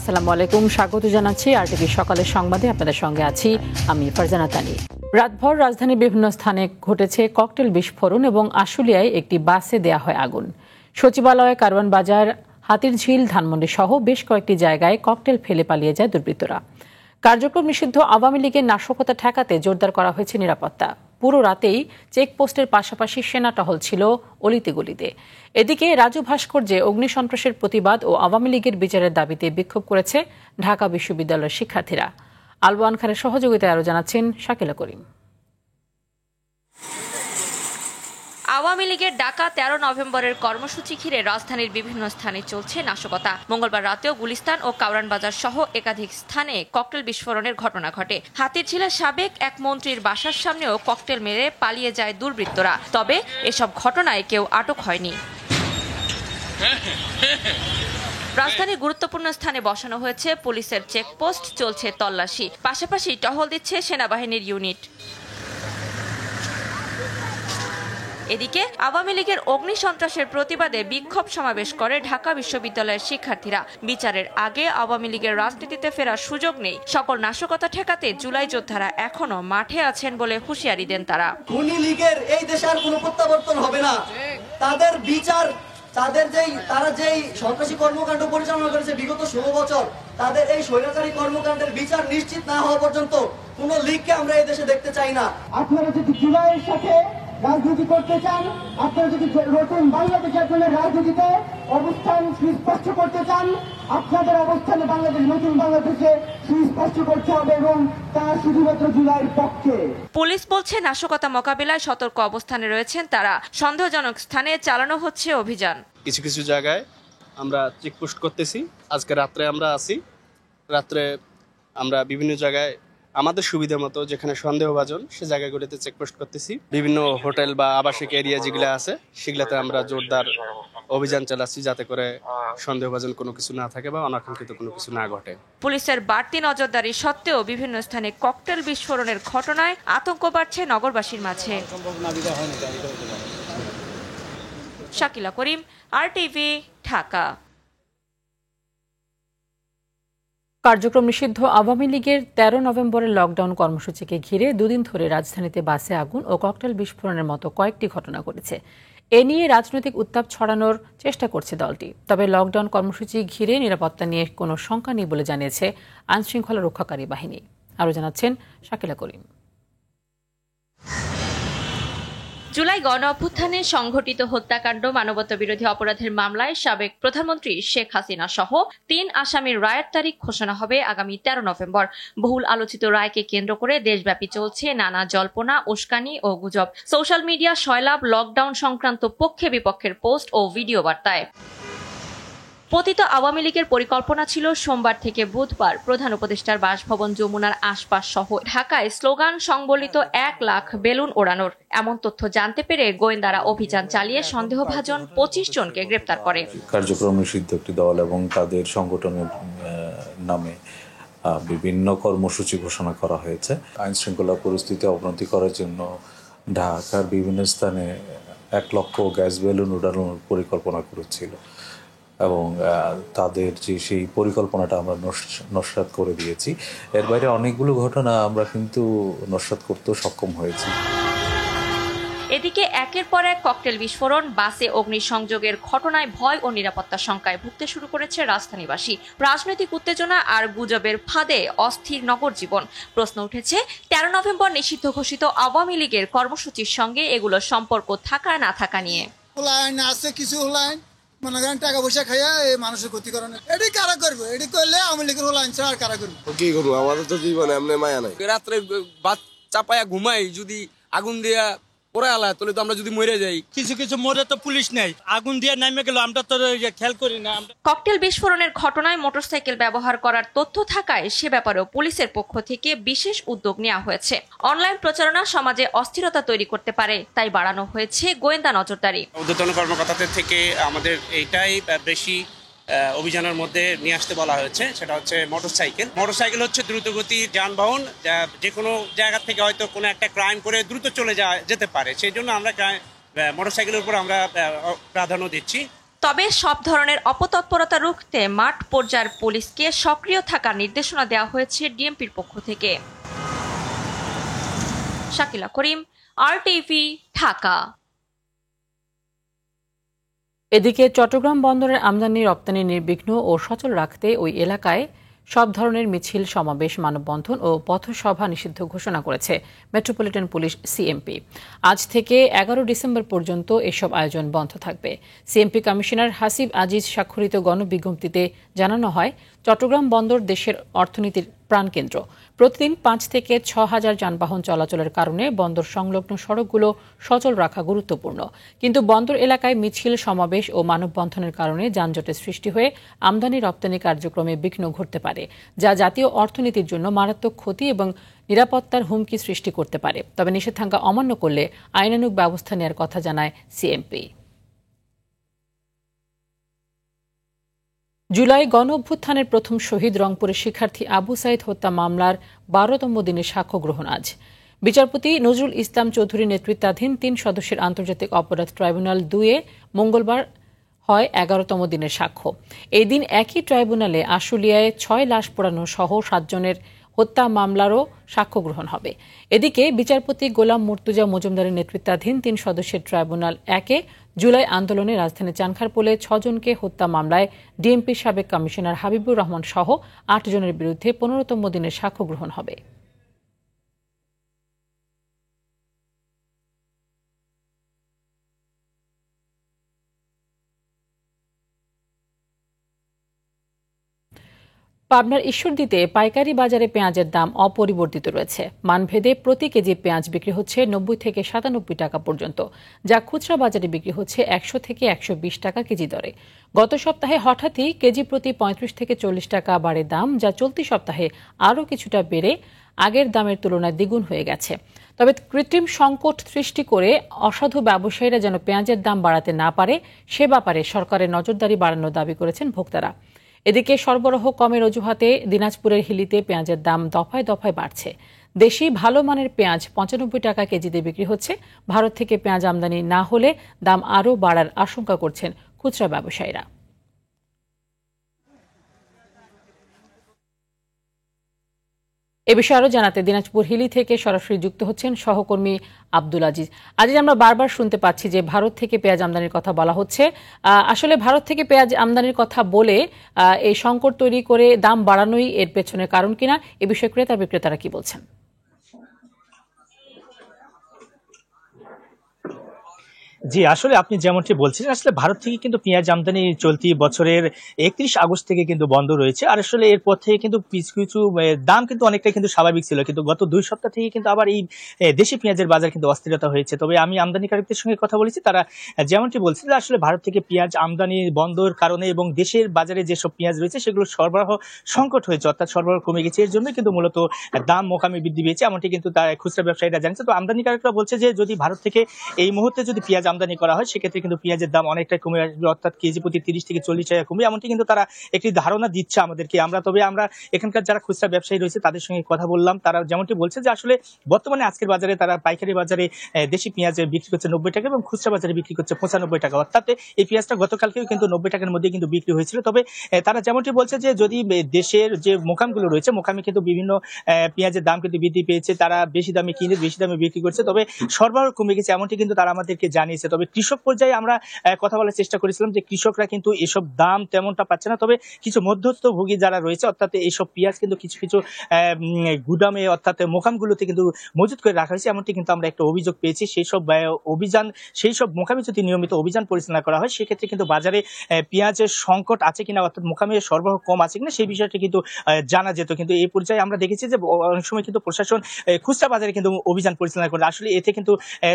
আসসালামু আলাইকুম, স্বাগত জানাচ্ছি আরটিভি সকালের সংবাদে। আপনাদের সঙ্গে আছি আমি ফারজানা তানি। রাতভর রাজধানীর বিভিন্ন স্থানে ঘটেছে ককটেল বিস্ফোরণ এবং আশুলিয়ায় একটি বাসে দেয়া হয় আগুন। সচিবালয়, কারওয়ান বাজার, হাতিরঝিল, ধানমন্ডি সহ বেশ কয়েকটি জায়গায় ককটেল ফেলে পালিয়ে যায় দুর্বৃত্তরা। কার্যক্রম নিষিদ্ধ আওয়ামী লীগের নাশকতা ঠেকাতে জোরদার করা হয়েছে নিরাপত্তা। পুরো রাতেই চেকপোস্টের পাশাপাশি সেনা টহল ছিল অলিতে গলিতে। এদিকে রাজু ভাস্কর্যে অগ্নিসন্ত্রাসের প্রতিবাদ ও আওয়ামী লীগের বিচারের দাবিতে বিক্ষোভ করেছে ঢাকা বিশ্ববিদ্যালয়ের শিক্ষার্থীরা। আলওয়ান খানের সহযোগিতায় আরও জানাচ্ছেন শাকিলা করিম। আওয়ামী লীগের ডাকা 13 নভেম্বরের কর্মসূচি ঘিরে রাজধানীর বিভিন্ন স্থানে চলছে নাশকতা। মঙ্গলবার রাতেও গুলিস্তান ও কাউরান বাজার সহ একাধিক স্থানে ককটেল বিস্ফোরণের ঘটনা ঘটে। হাতিরঝিলের সাবেক এক মন্ত্রীর বাসার সামনেও ককটেল মেরে পালিয়ে যায় দুর্বৃত্তরা। তবে এসব ঘটনায় কেউ আটক হয়নি। রাজধানীর গুরুত্বপূর্ণ স্থানে বসানো হয়েছে পুলিশের চেকপোস্ট, চলছে তল্লাশি, পাশাপাশি টহল দিচ্ছে সেনাবাহিনীর ইউনিট। এদিকে আওয়ামী লীগের অগ্নিসন্ত্রাসের প্রতিবাদে বিক্ষোভ সমাবেশ করে ঢাকা বিশ্ববিদ্যালয়ের শিক্ষার্থীরা। বিচারের আগে আওয়ামী লীগের রাজনীতিতে ফেরার সুযোগ নেই। সকল নাশকতা ঠেকাতে জুলাই যোদ্ধারা এখনো মাঠে আছেন বলে হুঁশিয়ারি দেন তারা। খুনি লীগের এই দেশে আর কোনো প্রত্যাবর্তন হবে না। তাদের বিচার, তারা যেই সন্ত্রাসী কর্মকাণ্ড পরিচালনা করেছে বিগত 16 বছর, তাদের এই স্বৈরাচারী কর্মকাণ্ডের বিচার নিশ্চিত না হওয়া পর্যন্ত কোনো লীগকে আমরা এই দেশে দেখতে চাই না। আপনারা যদি জুলাইয়ের সাথে রাজনীতি করতে চান, আপনারা যদি নতুন বাংলাদেশের জন্য রাজনীতিতে অবস্থান সুস্পষ্ট করতে চান, আপনাদের অবস্থানে নতুন বাংলাদেশে সুস্পষ্ট করতে হবে এবং তা শুধুমাত্র জুলাইয়ের পক্ষে। পুলিশ বলছে নাশকতা মোকাবিলায় সতর্ক অবস্থানে রয়েছেন তারা। সন্দেহজনক স্থানে চালানো হচ্ছে অভিযান। কিছু কিছু জায়গায় আমরা চেকপোস্ট করতেছি। আজকে রাত্রে আমরা আছি, রাত্রে আমরা বিভিন্ন জায়গায় আমাদের সুবিধা মতো যেখানে সন্দেহভাজন সে জায়গাগুলোতে চেকপোস্ট করতেছি। বিভিন্ন হোটেল বা আবাসিক এরিয়া যেগুলো আছে সেগুলোতে আমরা জোরদার অভিযান চালাচ্ছি, যাতে করে সন্দেহভাজন কোনো কিছু না থাকে বা অনাকাঙ্ক্ষিত কোনো কিছু না ঘটে। পুলিশের বাড়তি নজরদারি সত্ত্বেও বিভিন্ন স্থানে ককটেল বিস্ফোরণের ঘটনায় আতঙ্ক বাড়ছে নগরবাসীর মাঝে। শাকিলা করিম, আরটিভি, ঢাকা। কার্যক্রম নিষিদ্ধ আওয়ামী লীগের 13 নভেম্বরের লকডাউন কর্মসূচিকে ঘিরে দুদিন ধরে রাজধানীতে বাসে আগুন ও ককটেল বিস্ফোরণের মতো কয়েকটি ঘটনা ঘটেছে। এ নিয়ে রাজনৈতিক উত্তাপ ছড়ানোর চেষ্টা করছে দলটি। তবে লকডাউন কর্মসূচি ঘিরে নিরাপত্তা নিয়ে কোনো শঙ্কা নেই বলে জানিয়েছে আইনশৃঙ্খলা রক্ষাকারী বাহিনী। আরও জানাচ্ছেন শাকিলা করিম। জুলাই গণ অভ্যুত্থানে সংঘটিত হত্যাকাণ্ড, মানবতাবিরোধী অপরাধের মামলায় সাবেক প্রধানমন্ত্রী শেখ হাসিনা সহ 3 আসামির রায়ের তারিখ ঘোষণা হবে আগামী 13 নভেম্বর। বহুল আলোচিত রায়কে কেন্দ্র করে দেশব্যাপী চলছে নানা জল্পনা, উস্কানি ও গুজব। সোশ্যাল মিডিয়া সয়লাব লকডাউন সংক্রান্ত পক্ষে বিপক্ষের পোস্ট ও ভিডিও বার্তায়। পতিত আওয়ামী লীগের পরিকল্পনা ছিল সোমবার থেকে বুধবার প্রধান উপদেষ্টার বাসভবন যমুনার আশপাশ সহ ঢাকায় স্লোগান সংবলিত 1 লাখ বেলুন ওড়ানোর। এমন তথ্য জানতে পেরে গোয়েন্দারা অভিযান চালিয়ে সন্দেহভাজন 25 জনকে গ্রেপ্তার করে। কার্যক্রম নিষিদ্ধ একটি দল এবং তাদের সংগঠনের নামে বিভিন্ন কর্মসূচি ঘোষণা করা হয়েছে। আইন শৃঙ্খলা পরিস্থিতি অবনতি করার জন্য ঢাকার বিভিন্ন স্থানে 1 লক্ষ গ্যাস বেলুন উড়ানোর পরিকল্পনা করেছিল এবং তাদের যে সেই পরিকল্পনাটা আমরা নস্যাৎ করে দিয়েছি। এর বাইরে অনেকগুলো ঘটনা আমরা কিন্তু নস্যাৎ করতেও সক্ষম হয়েছি। এদিকে একের পর এক ককটেল বিস্ফোরণ, বাসে অগ্নিসংযোগের ঘটনায় ভয় ও নিরাপত্তা শঙ্কায় ভুগতে শুরু করেছে রাজধানীবাসী। রাজনৈতিক উত্তেজনা আর গুজবের ফাঁদে অস্থির নগর জীবন। প্রশ্ন উঠেছে 13 নভেম্বর নিষিদ্ধ ঘোষিত আওয়ামী লীগের কর্মসূচির সঙ্গে এগুলোর সম্পর্ক থাকা না থাকা নিয়ে। কিছু মনে করেন টাকা পয়সা খাইয়া মানুষের ক্ষতি করে না, এটি কারা করবো? এটি করলে আওয়ামী লীগের হলো আনছে, আর কারা করবো? কি করবো? আমাদের তো জীবনে এমনি মায়া নাই। রাত্রে বাস চাপায়া ঘুমাই, যদি আগুন দিয়া পরে আলা তাহলে তো আমরা যদি মরে যাই। কিছু কিছু মরে তো পুলিশ নেই, আগুন দিয়ে নামে গেল, আমরা তো খেয়াল করি না। ককটেল বিস্ফোরণের ঘটনায় মোটরসাইকেল ব্যবহার করার তথ্য থাকায় সে ব্যাপারেও পুলিশের পক্ষ থেকে বিশেষ উদ্যোগ নেওয়া হয়েছে। অনলাইন প্রচারণা সমাজে অস্থিরতা তৈরি করতে পারে, তাই বাড়ানো হয়েছে গোয়েন্দা নজরদারি। ঊর্ধ্বতন কর্মকর্তাদের থেকে আমাদের এইটাই বেশি অভিযানের মধ্যে নিয়ে আসতে বলা হয়েছে, সেটা হচ্ছে মোটরসাইকেল হচ্ছে দ্রুতগতি যানবাহন, যে কোনো জায়গা থেকে হয়তো কোনো একটা ক্রাইম করে দ্রুত চলে যেতে পারে। সেই জন্য আমরা মোটরসাইকেলের উপর আমরা প্রাধান্য দিচ্ছি। তবে সব ধরনের অপতৎপরতা রুখতে মাঠ পর্যায়ের পুলিশকে সক্রিয় থাকার নির্দেশনা দেওয়া হয়েছে ডিএমপির পক্ষ থেকে। শাকিলা করিম, RTV, ঢাকা। এদিকে চট্টগ্রাম বন্দরের আমদানি রপ্তানি নির্বিঘ্ন ও সচল রাখতে ওই এলাকায় সব ধরনের মিছিল, সমাবেশ, মানববন্ধন ও পথসভা নিষিদ্ধ ঘোষণা করেছে মেট্রোপলিটন পুলিশ সিএমপি। আজ থেকে 11 ডিসেম্বর পর্যন্ত এসব আয়োজন বন্ধ থাকবে। সিএমপি কমিশনার হাসিব আজিজ স্বাক্ষরিত গণবিজ্ঞপ্তিতে জানানো হয়, চট্টগ্রাম বন্দর দেশের অর্থনীতির প্রাণকেন্দ্র। প্রতিদিন 5 থেকে 6 হাজার যানবাহন চলাচলের কারণে বন্দর সংলগ্ন সড়কগুলো সচল রাখা গুরুত্বপূর্ণ। কিন্তু বন্দর এলাকায় মিছিল, সমাবেশ ও মানববন্ধনের কারণে যানজটের সৃষ্টি হয়ে আমদানি রপ্তানি কার্যক্রমে বিঘ্ন ঘটতে পারে, যা জাতীয় অর্থনীতির জন্য মারাত্মক ক্ষতি এবং নিরাপত্তার হুমকি সৃষ্টি করতে পারে। তবে নিষেধাজ্ঞা অমান্য করলে আইনানুগ ব্যবস্থা নেওয়ার কথা জানায় সিএমপি। জুলাই গণ অভ্যুত্থানের প্রথম শহীদ রংপুরের শিক্ষার্থী আবু সাইদ হত্যা মামলার 12তম দিনের সাক্ষ্য গ্রহণ আজ। বিচারপতি নজরুল ইসলাম চৌধুরী নেতৃত্বাধীন 3 সদস্যের আন্তর্জাতিক অপরাধ ট্রাইব্যুনাল 2-এ মঙ্গলবার হয় 11তম দিনের সাক্ষ্য। এই দিন একই ট্রাইব্যুনালে আশুলিয়ায় 6 লাশ পোড়ানো সহ 7 জনের হত্যা মামলারও সাক্ষ্য গ্রহণ হবে। এদিকে বিচারপতি গোলাম মুর্তুজা মজুমদারের নেতৃত্বাধীন 3 সদস্যের ট্রাইব্যুনাল 1-এ জুলাই আন্দোলনে রাজধানী চানখারপুলে 6 জনকে হত্যা মামলায় ডিএমপির সাবেক কমিশনার হাবিবুর রহমান সহ 8 জনের বিরুদ্ধে 15তম দিনের সাক্ষ্য গ্রহণ হবে। পাবনার ঈশ্বরদীতে পাইকারি বাজারে পেঁয়াজের দাম অপরিবর্তিত রয়েছে। মানভেদে প্রতি কেজি পেঁয়াজ বিক্রি হচ্ছে 90 থেকে 97 টাকা পর্যন্ত, যা খুচরা বাজারে বিক্রি হচ্ছে 100 থেকে 120 টাকা কেজি দরে। গত সপ্তাহে হঠাৎই কেজি প্রতি 35 থেকে 40 টাকা বাড়ে দাম, যা চলতি সপ্তাহে আরও কিছুটা বেড়ে আগের দামের তুলনায় দ্বিগুণ হয়ে গেছে। তবে কৃত্রিম সংকট সৃষ্টি করে অসাধু ব্যবসায়ীরা যেন পেঁয়াজের দাম বাড়াতে না পারে, সে ব্যাপারে সরকারের নজরদারি বাড়ানোর দাবি করেছেন ভোক্তারা। এদিকে সরবরাহ কমের অজুহাতে দিনাজপুরের হিলিতে পেঁয়াজের দাম দফায় দফায় বাড়ছে। দেশি ভালো মানের পেঁয়াজ 95 টাকা কেজিতে বিক্রি হচ্ছে। ভারত থেকে পেঁয়াজ আমদানি না হলে দাম আরও বাড়ার আশঙ্কা করছেন খুচরা ব্যবসায়ীরা। এ বিষয়ে আরো জানাতে দিনাজপুর হিলি থেকে সরাসরি যুক্ত হচ্ছেন সহকর্মী আব্দুল আজিজ। আজিজ, আমরা বারবার শুনতে পাচ্ছি যে ভারত থেকে পেঁয়াজ আমদানির কথা বলা হচ্ছে। আসলে ভারত থেকে পেঁয়াজ আমদানির কথা বলে এই সংকট তৈরি করে দাম বাড়ানোই এর পেছনের কারণ কিনা, এ বিষয়ে ক্রেতা বিক্রেতারা কি বলছেন? জি, আসলে আপনি যেমনটি বলছিলেন, আসলে ভারত থেকে কিন্তু পেঁয়াজ আমদানি চলতি বছরের 31 আগস্ট থেকে কিন্তু বন্ধ রয়েছে। আর আসলে এরপর থেকে কিন্তু কিছু দাম কিন্তু অনেকটাই কিন্তু স্বাভাবিক ছিল, কিন্তু গত 2 সপ্তাহ থেকে কিন্তু আবার এই দেশি পেঁয়াজের বাজার কিন্তু অস্থিরতা হয়েছে। তবে আমি আমদানিকারকদের সঙ্গে কথা বলেছি, তারা যেমনটি বলছে যে আসলে ভারত থেকে পেঁয়াজ আমদানি বন্ধের কারণে এবং দেশের বাজারে যেসব পেঁয়াজ রয়েছে সেগুলো সরবরাহ সংকট হয়েছে, অর্থাৎ সরবরাহ কমে গেছে। এর জন্য কিন্তু মূলত দাম মোকামে বৃদ্ধি পেয়েছে, এমনটি কিন্তু তার খুচরা ব্যবসায়ীরা জানিয়েছে। তো আমদানিকারকরা বলছে যে যদি ভারত থেকে এই মুহূর্তে যদি পেঁয়াজ আমদানি করা হয় সেক্ষেত্রে কিন্তু পেঁয়াজের দাম অনেকটাই কমে আসবে, অর্থাৎ কেজি প্রতি 30 থেকে 40 টাকা কমবে, এমনটি কিন্তু তারা একটি ধারণা দিচ্ছে আমাদেরকে। আমরা এখানকার যারা খুচরা ব্যবসায়ী রয়েছে তাদের সঙ্গে কথা বললাম, তারা যেমনটি বলছে যে আসলে বর্তমানে আজকের বাজারে তারা পাইকারি বাজারে দেশি পেঁয়াজ বিক্রি করছে 90 টাকা এবং খুচরা বাজারে বিক্রি করছে 95 টাকা, অর্থাৎ এই পেঁয়াজটা গতকালকেও কিন্তু 90 টাকার মধ্যে কিন্তু বিক্রি হয়েছিল। তবে তারা যেমনটি বলছে যে যদি দেশের যে মোকামগুলো রয়েছে, মোকামে কিন্তু বিভিন্ন পেঁয়াজের দাম কিন্তু বৃদ্ধি পেয়েছে, তারা বেশি দামে কিনে বেশি দামে বিক্রি করছে, তবে সরবরাহ কমে গেছে, এমনটি কিন্তু তারা আমাদেরকে জানিয়েছে। তবে কৃষক পর্যায়ে আমরা কথা বলার চেষ্টা করেছিলাম যে কৃষকরা কিন্তু এসব দাম তেমনটা পাচ্ছে না, তবে কিছু মধ্যস্থভোগী যারা রয়েছে, অর্থাৎ এইসব পেঁয়াজ কিন্তু কিছু কিছু গুদামে অর্থাৎ মোকামগুলোতে কিন্তু মজুত করে রাখা হয়েছে, এমনটি কিন্তু আমরা একটা অভিযোগ পেয়েছি। সেই সব মোকামে যদি নিয়মিত অভিযান পরিচালনা করা হয় সেক্ষেত্রে কিন্তু বাজারে পেঁয়াজের সংকট আছে কিনা, অর্থাৎ মোকামে সরবরাহ কম আছে কিনা সেই বিষয়টি কিন্তু জানা যেত। কিন্তু এই পর্যায়ে আমরা দেখেছি যে অনেক সময় কিন্তু প্রশাসন খুচরা বাজারে কিন্তু অভিযান পরিচালনা করে, আসলে এতে কিন্তু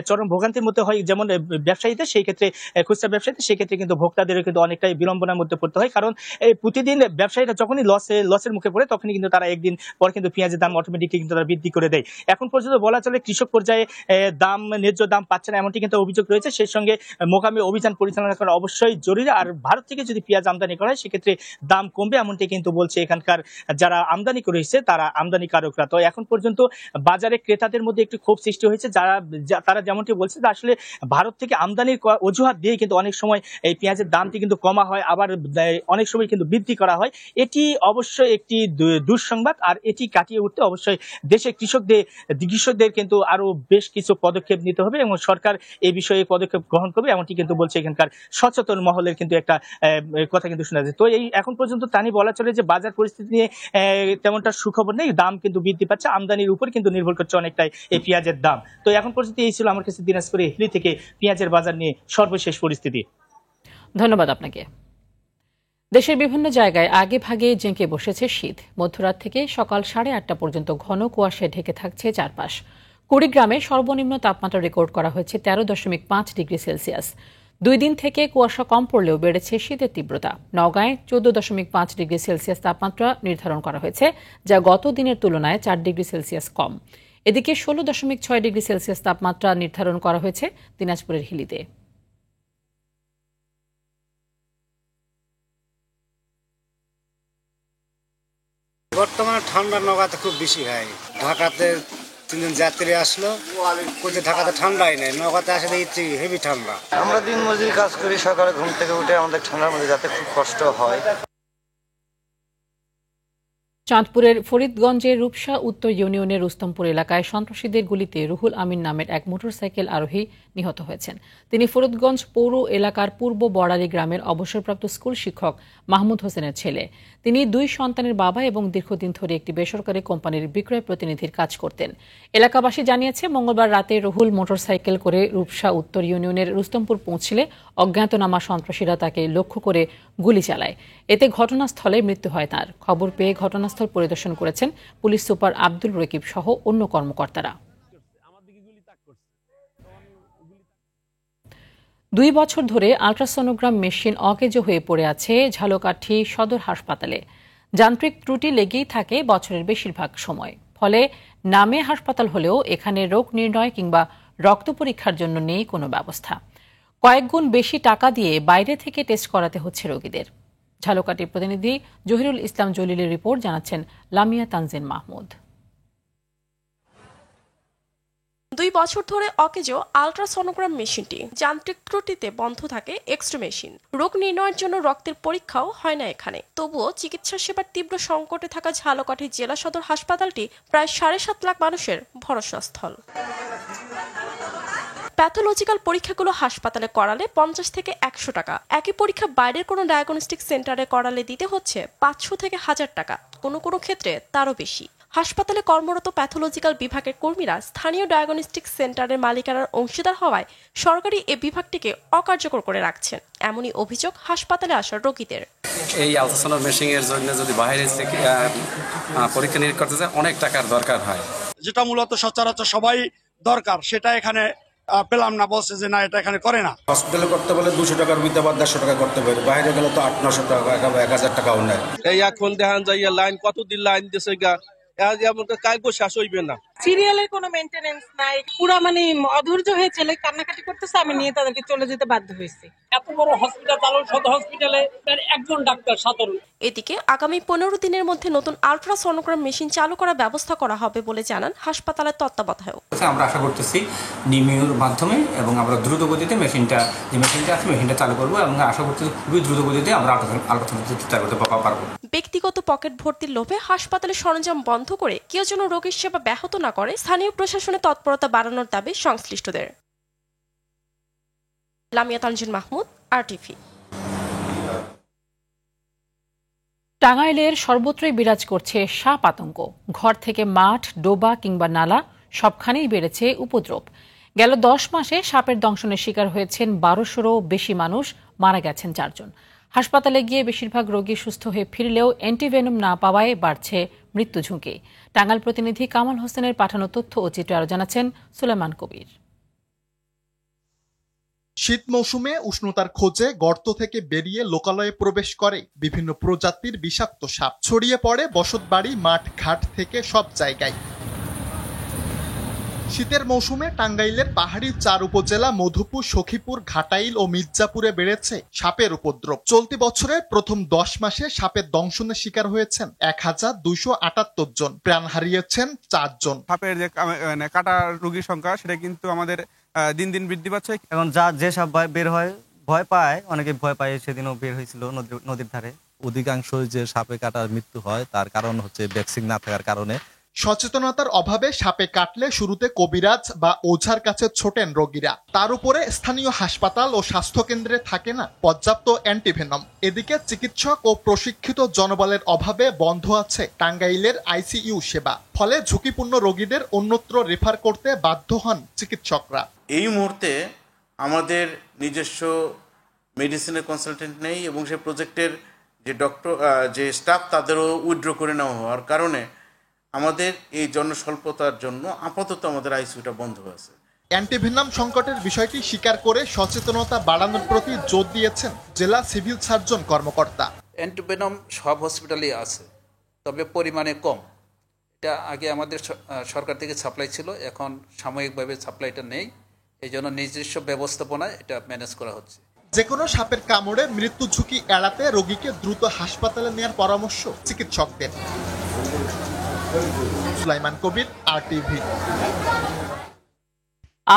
চরম ভোগান্তির মধ্যে হয়, যেমন ব্যবসায়ীদের সেই ক্ষেত্রে খুচরা ব্যবসায়ীদের, সেক্ষেত্রে কিন্তু ভোক্তাদেরও কিন্তু অনেকটাই বিড়ম্বনার মধ্যে পড়তে হয়, কারণ প্রতিদিন ব্যবসায়ীরা যখনই লসের মুখে পড়ে তখনই কিন্তু তারা একদিন পর কিন্তু পেঁয়াজের দাম অটোমেটিকলি কিন্তু তারা বৃদ্ধি করে দেয়। এখন পর্যন্ত বলা চলে কৃষক পর্যায়ে ন্যায্য দাম পাচ্ছে না, এমনটি কিন্তু অভিযোগ রয়েছে। সেই সঙ্গে মোকামে অভিযান পরিচালনা করা অবশ্যই জরুরি, আর ভারত থেকে যদি পেঁয়াজ আমদানি করা হয় সেক্ষেত্রে দাম কমবে, এমনটি কিন্তু বলছে এখানকার যারা আমদানি করেছে তারা আমদানিকারকরা। তো এখন পর্যন্ত বাজারে ক্রেতাদের মধ্যে একটু ক্ষোভ সৃষ্টি হয়েছে, তারা যেমনটি বলছে যে আসলে ভারত থেকে আমদানির অজুহাত দিয়ে কিন্তু অনেক সময় এই পেঁয়াজের দামটি কিন্তু কমা হয়, আবার অনেক সময় কিন্তু বৃদ্ধি করা হয়। এটি অবশ্যই একটি দুঃসংবাদ, আর এটি কাটিয়ে উঠতে অবশ্যই দেশের কৃষকদের কিন্তু আরো বেশ কিছু পদক্ষেপ নিতে হবে এবং সরকার এই বিষয়ে পদক্ষেপ গ্রহণ করবে, এমনটি কিন্তু বলছে এখানকার সচেতন মহলের কিন্তু একটা কথা কিন্তু শোনা যায়। তো এই এখন পর্যন্ত তানি বলা চলে যে বাজার পরিস্থিতি নিয়ে তেমনটা সুখবর নেই, দাম কিন্তু বৃদ্ধি পাচ্ছে, আমদানির উপর কিন্তু নির্ভর করছে অনেকটাই এই পেঁয়াজের দাম। তো এখন পর্যন্ত এই ছিল আমার কাছে দিনাজপুরে হিলি থেকে পেঁয়াজের বাজার নিয়ে সর্বশেষ পরিস্থিতি। ধন্যবাদ আপনাকে। দেশের বিভিন্ন জায়গায় আগে ভাগে জেঁকে বসেছে শীত। মধ্যরাত থেকে সকাল 8:30 পর্যন্ত ঘন কুয়াশায় ঢেকে থাকছে চারপাশ। কুড়িগ্রামে সর্বনিম্ন তাপমাত্রা রেকর্ড করা হয়েছে 13.5 ডিগ্রি সেলসিয়াস। 2 দিন থেকে কুয়াশা কম পড়লেও বেড়েছে শীতের তীব্রতা। নওগাঁয় 14.5 ডিগ্রি সেলসিয়াস তাপমাত্রা নির্ধারণ করা হয়েছে, যা গত দিনের তুলনায় 4 ডিগ্রি সেলসিয়াস কম। এদিকে 16.6 ডিগ্রি সেলসিয়াস তাপমাত্রা নির্ধারণ করা হয়েছে দিনাজপুরের হিলিতে। বর্তমানে ঠান্ডা নওগাঁতে খুব বেশি হয়। ঢাকাতে 3 দিন যাত্রী আসলো, ঢাকাতে ঠান্ডাই নেই, নওগাঁতে আসে দেখছি হেভি ঠান্ডা। আমরা দিন মজুরি কাজ করি, সকালে ঘুম থেকে উঠে আমাদের ঠান্ডার মধ্যে যাতে খুব কষ্ট হয়। চাঁদপুরের ফরিদগঞ্জের রূপসা উত্তর ইউনিয়নের রুস্তমপুর এলাকায় সন্ত্রাসীদের গুলিতে রুহুল আমিন নামের এক মোটরসাইকেল আরোহী নিহত হয়েছেন। তিনি ফরিদগঞ্জ পৌর এলাকার পূর্ব বড়ালী গ্রামের অবসরপ্রাপ্ত স্কুল শিক্ষক মাহমুদ হোসেনের ছেলে। তিনি 2 সন্তানের বাবা এবং দীর্ঘদিন ধরে একটি বেসরকারি কোম্পানির বিক্রয় প্রতিনিধির কাজ করতেন। এলাকাবাসী জানিয়েছে, মঙ্গলবার রাতে রুহুল মোটরসাইকেল করে রূপসা উত্তর ইউনিয়নের রুস্তমপুর পৌঁছলে অজ্ঞাতনামা সন্ত্রাসীরা তাকে লক্ষ্য করে গুলি চালায়। এতে ঘটনাস্থলে মৃত্যু হয় তাঁর। খবর পেয়ে ঘটনাস্থল পরিদর্শন করেছেন পুলিশ সুপার আব্দুল রকিব সহ অন্য কর্মকর্তারা। 2 বছর ধরে আল্ট্রাসোনোগ্রাম মেশিন অকেজো হয়ে পড়ে আছে ঝালকাঠি সদর হাসপাতালে। যান্ত্রিক ত্রুটি লেগেই থাকে বছরের বেশিরভাগ সময়। ফলে নামে হাসপাতাল হলেও এখানে রোগ নির্ণয় কিংবা রক্ত পরীক্ষার জন্য নেই কোনো ব্যবস্থা। কয়েক গুণ বেশি টাকা দিয়ে বাইরে থেকে টেস্ট করাতে হচ্ছে রোগীদের। ঝালকাঠির প্রতিনিধি জহিরুল ইসলাম জলিলের রিপোর্ট, জানাচ্ছেন লামিয়া তানজিন মাহমুদ। 2 বছর ধরে অকেজো আল্ট্রাসোনোগ্রাম মেশিনটি যান্ত্রিক ত্রুটিতে বন্ধ থাকে এক্স-রে মেশিন। রোগ নির্ণয়ের জন্য রক্তের পরীক্ষাও হয় না এখানে। তবুও চিকিৎসা সেবার তীব্র সংকটে থাকা ঝালকাঠি জেলা সদর হাসপাতালটি প্রায় 7.5 লাখ মানুষের ভরসাস্থল। প্যাথোলজিক্যাল পরীক্ষাগুলো হাসপাতালে করালে 50 থেকে 100 টাকা। একই পরীক্ষা বাইরের কোনো ডায়াগনস্টিক সেন্টারে করালে দিতে হচ্ছে 500 থেকে 1000 টাকা, কোনো কোনো ক্ষেত্রে তারও বেশি। হাসপাতালে কর্মরত প্যাথোলজিক্যাল বিভাগের কর্মীরা স্থানীয় ডায়াগনস্টিক সেন্টারের মালিকানার অংশীদার হওয়ায় সরকারি এই বিভাগটিকে অকার্যকর করে রাখছেন, এমনই অভিযোগ হাসপাতালে আসা রোগীদের। এই আলট্রাসাউন্ড মেশিনের জন্য যদি বাইরে পরীক্ষা নিরীক্ষা করতে যায় অনেক টাকার দরকার হয়, যেটা মূলত সচরাচর সবাই দরকার, সেটা এখানে পেলাম না। বলছে যে না, এটা এখানে করে না। হসপিটালে করতে বলে 200 টাকার বিদ্যা বা 150 টাকা করতে পারে, বাইরে গেলে তো 800-900 টাকা 1000 টাকাও নেয়। এই এখন দেখান যাইয়া লাইন কতদিন লাইন দিয়েছে গা, কালকে শেষ হইবে না। সিরিয়ালের কোনো মেইনটেনেন্স নাই, পুরো মানে অধৈর্য হয়ে ছেলে কান্নাকাটি করতেছে, আমি নিয়ে তাদেরকে চলে যেতে বাধ্য হয়েছি। এত বড় হসপিটাল চালন, সদর হসপিটালে একজন ডাক্তার সাধারণ। এদিকে আগামী 15 দিনের মধ্যে নতুন আল্ট্রাসোনোগ্রাম মেশিন চালু করার ব্যবস্থা করা হবে বলে জানান হাসপাতালের তত্ত্বাবধায়ক। আমরা আশা করতেছি নিমিউর মাধ্যমে এবং আমরা দ্রুত গতিতে মেশিনটা আছে মেশিনটা চালু করবো এবং আশা করতেছি খুবই দ্রুত গতিতে আমরা আল্ট্রাসোনোগ্রাম চালু করতে পারবো। ব্যক্তিগত পকেট ভর্তির লোভে হাসপাতালের সরঞ্জাম বন্ধ করে কেউ যেন রোগীর সেবা ব্যাহত না করে, স্থানীয় প্রশাসনের তৎপরতা বাড়ানোর দাবি সংশ্লিষ্টদের। লামিয়া তানজিন মাহমুদ, আরটিভি। টাঙ্গাইলের সর্বত্রই বিরাজ করছে সাপ আতঙ্ক। ঘর থেকে মাঠ, ডোবা কিংবা নালা সবখানেই বেড়েছে উপদ্রব। গেল 10 মাসে সাপের দংশনের শিকার হয়েছেন 1200-রও বেশি মানুষ, মারা গেছেন 4 জন। হাসপাতালে গিয়ে বেশিরভাগ রোগী সুস্থ হয়ে ফিরলেও অ্যান্টিভেনম না পাওয়ায় বাড়ছে মৃত্যু ঝুঁকি। টাঙ্গাইল প্রতিনিধি কামাল হোসেনের পাঠানো তথ্য ও চিত্রে আরো জানাচ্ছেন সুলেমান কবির। শীত মৌসুমে উষ্ণতার খোঁজে গর্ত থেকে বেরিয়ে লোকালয়ে প্রবেশ করে বিভিন্ন প্রজাতির বিষাক্ত সাপ। ছড়িয়ে পড়ে বসতবাড়ি, মাঠ, ঘাট থেকে সব জায়গায়। শীতের মৌসুমে টাঙ্গাইলের পাহাড়ি ৪ উপজেলা মধুপুর, সখীপুর, ঘাটাইল ও মির্জাপুরে বেড়েছে সাপের উপদ্রব। চলতি বছরের প্রথম ১০ মাসে সাপের দংশনের শিকার হয়েছেন ১,২৭৮ জন, প্রাণ হারিয়েছেন ৪ জন। সাপের যে কাটা রোগীর সংখ্যা সেটা কিন্তু আমাদের দিন দিন বৃদ্ধি পাচ্ছে। এখন যে সাপ বের হয় ভয় পায়, অনেকে ভয় পায়। সেদিনও বের হয়েছিল নদীর ধারে। অধিকাংশ যে সাপে কাটার মৃত্যু হয় তার কারণ হচ্ছে ভ্যাকসিন না থাকার কারণে। সচেতনতার অভাবে সাপে কাটলে শুরুতে কবিরাজ বা ওঝার কাছে ছোটেন রোগীরা। তার উপরে স্থানীয় হাসপাতাল ও স্বাস্থ্যকেন্দ্রে থাকে না পর্যাপ্ত অ্যান্টিভেনম। এদিকে চিকিৎসক ও প্রশিক্ষিত জনবলের অভাবে বন্ধ আছে টাঙ্গাইলের আইসিইউ সেবা। ফলে ঝুঁকিপূর্ণ রোগীদের অন্যত্র রেফার করতে বাধ্য হন চিকিৎসকরা। এই মুহূর্তে আমাদের নিজস্ব মেডিসিনের কনসালটেন্ট নেই এবং সেই প্রজেক্টের যে ডক্টর যে স্টাফ তাদেরও উইথড্র করে নেওয়া হওয়ার কারণে আমাদের এই জনস্বল্পতার জন্য আপাতত আমাদের আইসিইউটা বন্ধ হয়েছে। অ্যান্টিভেনম সংকটের বিষয়টি স্বীকার করে সচেতনতা বাড়ানোর প্রতি জোর দিয়েছেন জেলা সিভিল সার্জন কর্মকর্তা। অ্যান্টিভেনম সব হসপিটালেই আছে, তবে পরিমাণে কম। এটা আগে আমাদের সরকার থেকে সাপ্লাই ছিল, এখন সাময়িকভাবে সাপ্লাইটা নেই। এই জন্য নিজস্ব ব্যবস্থাপনায় এটা ম্যানেজ করা হচ্ছে। যে কোনো সাপের কামড়ে মৃত্যু ঝুঁকি এড়াতে রোগীকে দ্রুত হাসপাতালে নেওয়ার পরামর্শ চিকিৎসকদের। সুলাইমান কবির, RTV।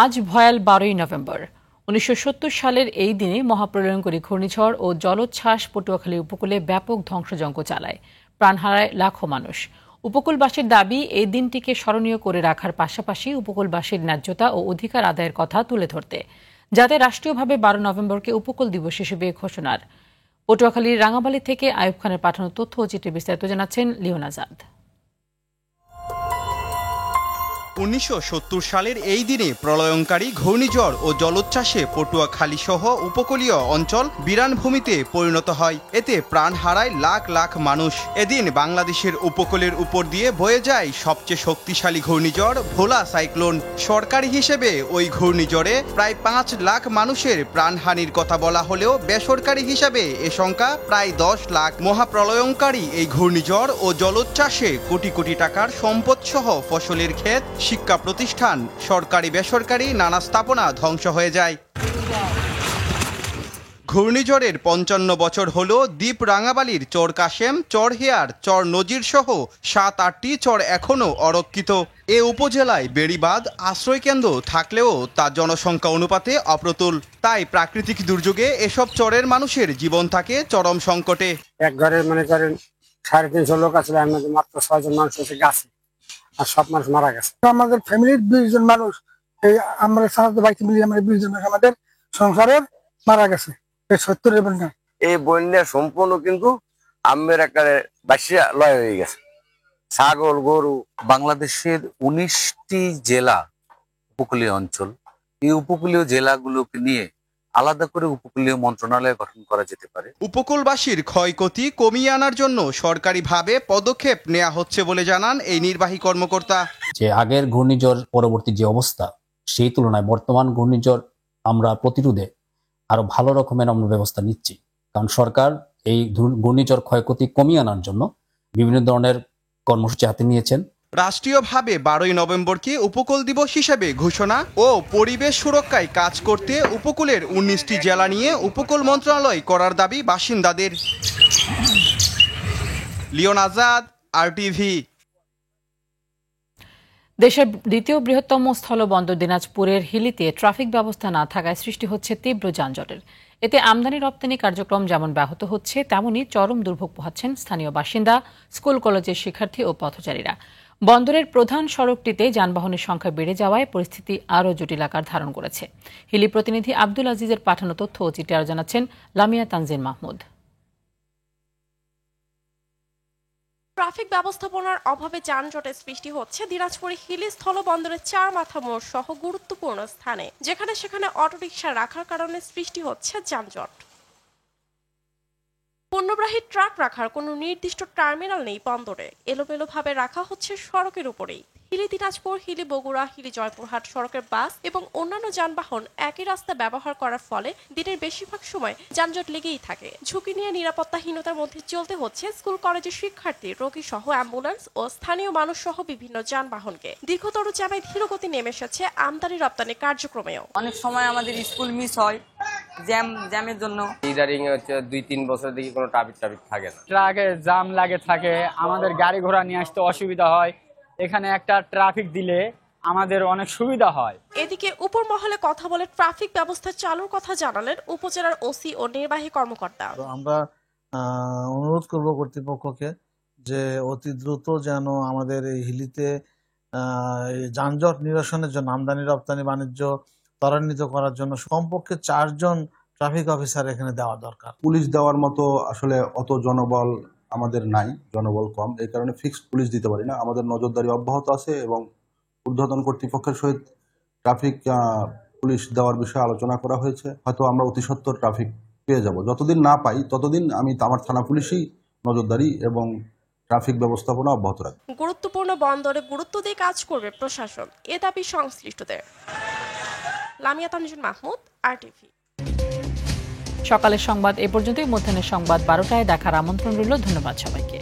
আজ ভয়াল 12ই নভেম্বর। 1970 সালের এই দিনে মহাপ্রলয়ঙ্করী ঘূর্ণিঝড় ও জলোচ্ছ্বাস পটুয়াখালী উপকূলে ব্যাপক ধ্বংসযজ্ঞ চালায়, প্রাণ হারায় লাখো মানুষ। উপকূলবাসীর দাবি, এই দিনটিকে স্মরণীয় করে রাখার পাশাপাশি উপকূলবাসীর ন্যায্যতা ও অধিকার আদায়ের কথা তুলে ধরতে, যাতে রাষ্ট্রীয়ভাবে 12 নভেম্বরকে উপকূল দিবস হিসেবে ঘোষণার। পটুয়াখালীর রাঙামালী থেকে আইয়ুব খানের পাঠানো তথ্য ও চিত্রে বিস্তারিত জানাচ্ছেন লিওন আজাদ। 1970 সালের এই দিনে প্রলয়ঙ্কারী ঘূর্ণিঝড় ও জলোচ্ছ্বাসে পটুয়াখালী সহ উপকূলীয় অঞ্চল বিরানভূমিতে পরিণত হয়। এতে প্রাণ হারায় লাখ লাখ মানুষ। এদিন বাংলাদেশের উপকূলের উপর দিয়ে বয়ে যায় সবচেয়ে শক্তিশালী ঘূর্ণিঝড় ভোলা সাইক্লোন। সরকারি হিসেবে ওই ঘূর্ণিঝড়ে প্রায় 5 লাখ মানুষের প্রাণহানির কথা বলা হলেও বেসরকারি হিসাবে এ সংখ্যা প্রায় 10 লাখ। মহাপ্রলয়ঙ্কারী এই ঘূর্ণিঝড় ও জলোচ্ছ্বাসে কোটি কোটি টাকার সম্পদ সহ ফসলের ক্ষেত, শিক্ষা প্রতিষ্ঠান, সরকারি বেসরকারি নানা স্থাপনা ধ্বংস হয়ে যায়। ঘূর্ণিঝড়ের 55 বছর হল দ্বীপ রাঙাবালির চর কাশেম, চর হেয়ার, চর নজির সহ 7-8টি চর এখনও অরক্ষিত। এ উপজেলায় বেড়িবাঁধ আশ্রয়কেন্দ্র থাকলেও তার জনসংখ্যা অনুপাতে অপ্রতুল। তাই প্রাকৃতিক দুর্যোগে এসব চরের মানুষের জীবন থাকে চরম সংকটে। এক ঘরে মনে করেন 350 লোক আছে, এর মধ্যে মাত্র 6 জন মানুষ আছে গাছে, আর সব মানুষ মারা গেছে। আমাদের ফ্যামিলির 20 জন মানুষ, এই আমরা সাধারণত বাইতে মিলিয়ে আমরা 20 জন আমাদের সংসারের মারা গেছে। 70-এর বন্যা, এই বন্যা সম্পূর্ণ কিন্তু আমের আকারে বাসিয়া লয় হয়ে গেছে। ছাগল, গরু। বাংলাদেশের 19টি জেলা উপকূলীয় অঞ্চল, এই উপকূলীয় জেলাগুলোকে নিয়ে আলাদা করে উপকূলীয় মন্ত্রণালয় গঠন করা যেতে পারে। উপকূলবাসীর ক্ষয়ক্ষতি কমিয়ে আনার জন্য সরকারিভাবে পদক্ষেপ নেওয়া হচ্ছে বলে জানান এই নির্বাহী কর্মকর্তা। যে আগের ঘূর্ণিঝড় পরবর্তী যে অবস্থা, সেই তুলনায় বর্তমান ঘূর্ণিঝড় আমরা প্রতিরোধে আরো ভালো রকমের আমরা ব্যবস্থা নিচ্ছি। কারণ সরকার এই ঘূর্ণিঝড় ক্ষয়ক্ষতি কমিয়ে আনার জন্য বিভিন্ন ধরনের কর্মসূচি হাতে নিয়েছেন। রাষ্ট্রীয়ভাবে 12ই নভেম্বরকে উপকূল দিবস হিসেবে ঘোষণা ও পরিবেশ সুরক্ষায় কাজ করতে উপকূলের 19টি জেলা নিয়ে উপকূল মন্ত্রণালয় করার দাবি বাসিন্দাদের। Leon Azad, RTV। দেশের দ্বিতীয় বৃহত্তম স্থলবন্দর দিনাজপুরের হিলিতে ট্রাফিক ব্যবস্থা না থাকায় সৃষ্টি হচ্ছে তীব্র যানজটের। এতে আমদানি রপ্তানি কার্যক্রম যেমন ব্যাহত হচ্ছে, তেমনি চরম দুর্ভোগ পোহাচ্ছেন স্থানীয় বাসিন্দা, স্কুল কলেজের শিক্ষার্থী ও পথচারীরা। বন্দরের প্রধান সড়কটিতে যানবাহনের সংখ্যা বেড়ে যাওয়ায় পরিস্থিতি আরও জটিল আকার ধারণ করেছে। হিলি প্রতিনিধি আব্দুল আজিজের পাঠানো তথ্য ও চিত্রে আরও জানাচ্ছেন লামিয়া তানজিন মাহমুদ। ট্রাফিক ব্যবস্থাপনার অভাবে যানজটের সৃষ্টি হচ্ছে দিনাজপুরে হিলি স্থলবন্দরের 4 মাথা মোড় সহ গুরুত্বপূর্ণ স্থানে, যেখানে সেখানে অটোরিকশা রাখার কারণে সৃষ্টি হচ্ছে যানজট। পণ্যবাহী ট্রাক রাখার কোনো নির্দিষ্ট টার্মিনাল নেই বন্দরে, এলোমেলোভাবে রাখা হচ্ছে সড়কের উপরেই। হিলি দিনাজপুর, হিলি বগুড়া, হিলি জয়পুরহাট সড়কের বাস এবং অন্যান্য যানবাহন একই রাস্তা ব্যবহার করার ফলে দিনের বেশিরভাগ সময় যানজট লেগেই থাকে। ঝুঁকি নিয়ে নিরাপত্তাহীনতার মধ্যে চলতে হচ্ছে স্কুল কলেজের শিক্ষার্থী, রোগী সহ অ্যাম্বুলেন্স ও স্থানীয় মানুষ সহ বিভিন্ন যানবাহনকে। দীর্ঘতর জ্যামে ধীরগতি নেমে এসেছে আমদানি রপ্তানি কার্যক্রমেও। অনেক সময় আমাদের স্কুল মিস হয় জ্যামের জন্য। ইদারিং হচ্ছে 2-3 বছর দেখি কোনো ট্রাফিক থাকে না। ট্রাকে জাম লাগে থাকে, আমাদের গাড়ি ঘোড়া নিয়ে আসতে অসুবিধা হয়। এখানে একটা ট্রাফিক দিলে আমাদের অনেক সুবিধা হয়। এদিকে উপর মহলে কথা বলে ট্রাফিক ব্যবস্থা চালুর কথা জানালেন উপজেলার ওসি ও নির্বাহী কর্মকর্তা। আমরা অনুরোধ করব কর্তৃপক্ষকে যে অতি দ্রুত যেন আমাদের এই হিলিতে যানজট নিরসনের জন্য, আমদানি রপ্তানি বাণিজ্য ত্বরান্বিত করার জন্য কমপক্ষে 4 জন ট্রাফিক অফিসার এখানে দেওয়া দরকার। পুলিশ দেওয়ার মতো আসলে অত জনবল আমাদের নাই, জনবল কম, এই কারণে ফিক্সড পুলিশ দিতে পারি না। আমাদের নজরদারি অব্যাহত আছে এবং ঊর্ধ্বতন কর্তৃপক্ষের সহিত ট্রাফিক পুলিশ দেওয়ার বিষয়ে আলোচনা করা হয়েছে। হয়তো আমরা অতি সত্বর ট্রাফিক পেয়ে যাব। যতদিন না পাই ততদিন আমি আমার থানা পুলিশই নজরদারি এবং ট্রাফিক ব্যবস্থাপনা অব্যাহত রাখবে। গুরুত্বপূর্ণ বন্দরে গুরুত্ব দিয়ে কাজ করবে প্রশাসন, এ দাবি সংশ্লিষ্টদের। লামিয়া তানজিন মাহমুদ, RTV। সকালের সংবাদ এ পর্যন্তই। মধ্যাহ্নের সংবাদ 12টায় দেখার আমন্ত্রণ রইল। ধন্যবাদ সবাইকে।